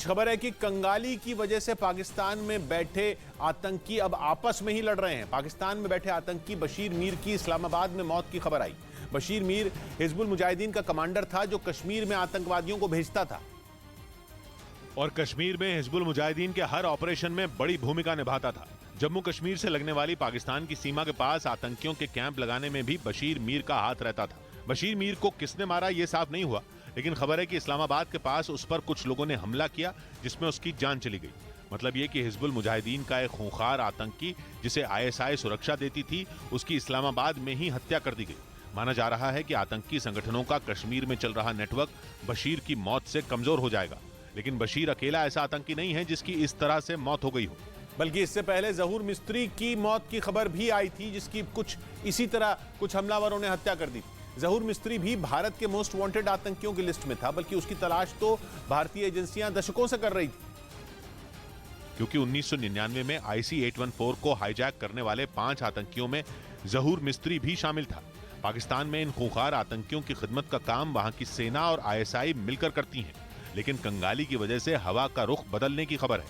खबर है कि कंगाली की वजह से पाकिस्तान में बैठे आतंकी अब आपस में ही लड़ रहे हैं। पाकिस्तान में बैठे आतंकी बशीर मीर की इस्लामाबाद में मौत की खबर आई। बशीर मीर हिजबुल मुजाहिदीन का कमांडर था जो कश्मीर में आतंकवादियों को भेजता था और कश्मीर में हिजबुल मुजाहिदीन के हर ऑपरेशन में बड़ी भूमिका निभाता था। जम्मू कश्मीर से लगने वाली पाकिस्तान की सीमा के पास आतंकियों के कैंप लगाने में भी बशीर मीर का हाथ रहता था। बशीर मीर को किसने मारा ये साफ नहीं हुआ, लेकिन खबर है कि इस्लामाबाद के पास उस पर कुछ लोगों ने हमला किया जिसमें उसकी जान चली गई। मतलब ये कि हिजबुल मुजाहिदीन का एक खूंखार आतंकी जिसे आईएसआई सुरक्षा देती थी, उसकी इस्लामाबाद में ही हत्या कर दी गई। माना जा रहा है कि आतंकी संगठनों का कश्मीर में चल रहा नेटवर्क बशीर की मौत से कमजोर हो जाएगा। लेकिन बशीर अकेला ऐसा आतंकी नहीं है जिसकी इस तरह से मौत हो गई हो, बल्कि इससे पहले जहूर मिस्त्री की मौत की खबर भी आई थी जिसकी कुछ इसी तरह कुछ हमलावरों ने हत्या कर दी थी। जहूर मिस्त्री भी भारत के मोस्ट वांटेड आतंकियों की लिस्ट में था, बल्कि उसकी तलाश तो भारतीय एजेंसियां दशकों से कर रही थी, क्योंकि 1999 में IC-814 को हाईजैक करने वाले 5 आतंकियों में जहूर मिस्त्री भी शामिल था। पाकिस्तान में इन खूंखार आतंकियों की खिदमत का काम वहां की सेना और ISI मिलकर करती हैं, लेकिन कंगाली की वजह से हवा का रुख बदलने की खबर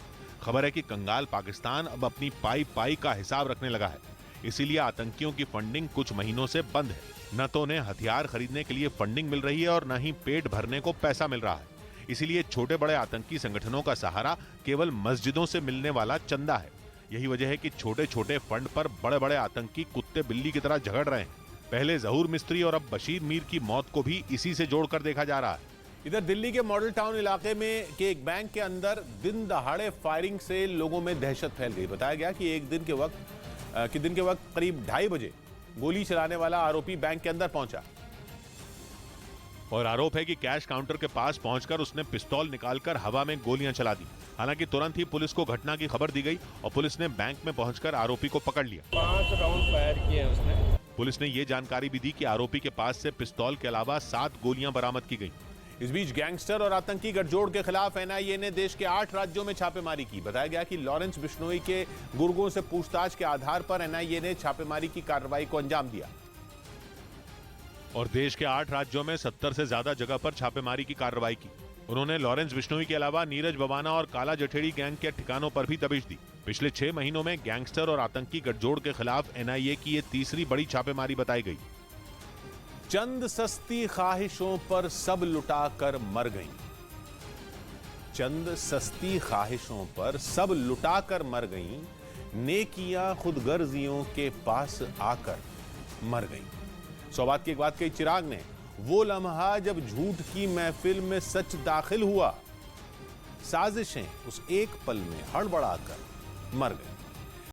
है कि कंगाल पाकिस्तान अब अपनी पाई का हिसाब रखने लगा है। इसीलिए आतंकियों की फंडिंग कुछ महीनों से बंद है। न तो उन्हें हथियार खरीदने के लिए फंडिंग मिल रही है और न ही पेट भरने को पैसा मिल रहा है। इसीलिए छोटे बड़े आतंकी संगठनों का सहारा केवल मस्जिदों से मिलने वाला चंदा है। यही वजह है कि छोटे छोटे फंड पर बड़े बड़े आतंकी कुत्ते बिल्ली की तरह झगड़ रहे हैं। पहले जहूर मिस्त्री और अब बशीर मीर की मौत को भी इसी से जोड़कर देखा जा रहा है। इधर दिल्ली के मॉडल टाउन इलाके में के एक बैंक के अंदर दिन दहाड़े फायरिंग से लोगों में दहशत फैल गई। बताया गया कि दिन के वक्त करीब 2:30 बजे गोली चलाने वाला आरोपी बैंक के अंदर पहुंचा और आरोप है कि कैश काउंटर के पास पहुंचकर उसने पिस्तौल निकालकर हवा में गोलियां चला दी। हालांकि तुरंत ही पुलिस को घटना की खबर दी गई और पुलिस ने बैंक में पहुंचकर आरोपी को पकड़ लिया। 5 राउंड फायर किए उसने। पुलिस ने ये जानकारी भी दी कि आरोपी के पास से पिस्तौल के अलावा 7 गोलियां बरामद की गई। इस बीच गैंगस्टर और आतंकी गठजोड़ के खिलाफ एनआईए ने देश के 8 राज्यों में छापेमारी की। बताया गया कि लॉरेंस बिश्नोई के गुर्गों से पूछताछ के आधार पर एनआईए ने छापेमारी की कार्रवाई को अंजाम दिया और देश के 8 राज्यों में 70 से ज्यादा जगह पर छापेमारी की कार्रवाई की। उन्होंने लॉरेंस बिश्नोई के अलावा नीरज बवाना और काला जठेड़ी गैंग के ठिकानों पर भी दबिश दी। पिछले 6 महीनों में गैंगस्टर और आतंकी गठजोड़ के खिलाफ एनआईए की ये तीसरी बड़ी छापेमारी बताई गई। चंद सस्ती ख्वाहिशों पर सब लुटाकर मर गईं। चंद सस्ती ख्वाहिशों पर सब लुटाकर मर गईं, नेकियां खुदगर्जियों के पास आकर मर गईं। सौबात की एक बात कही चिराग ने, वो लम्हा जब झूठ की महफिल में सच दाखिल हुआ, साजिशें उस एक पल में हड़बड़ाकर मर गईं।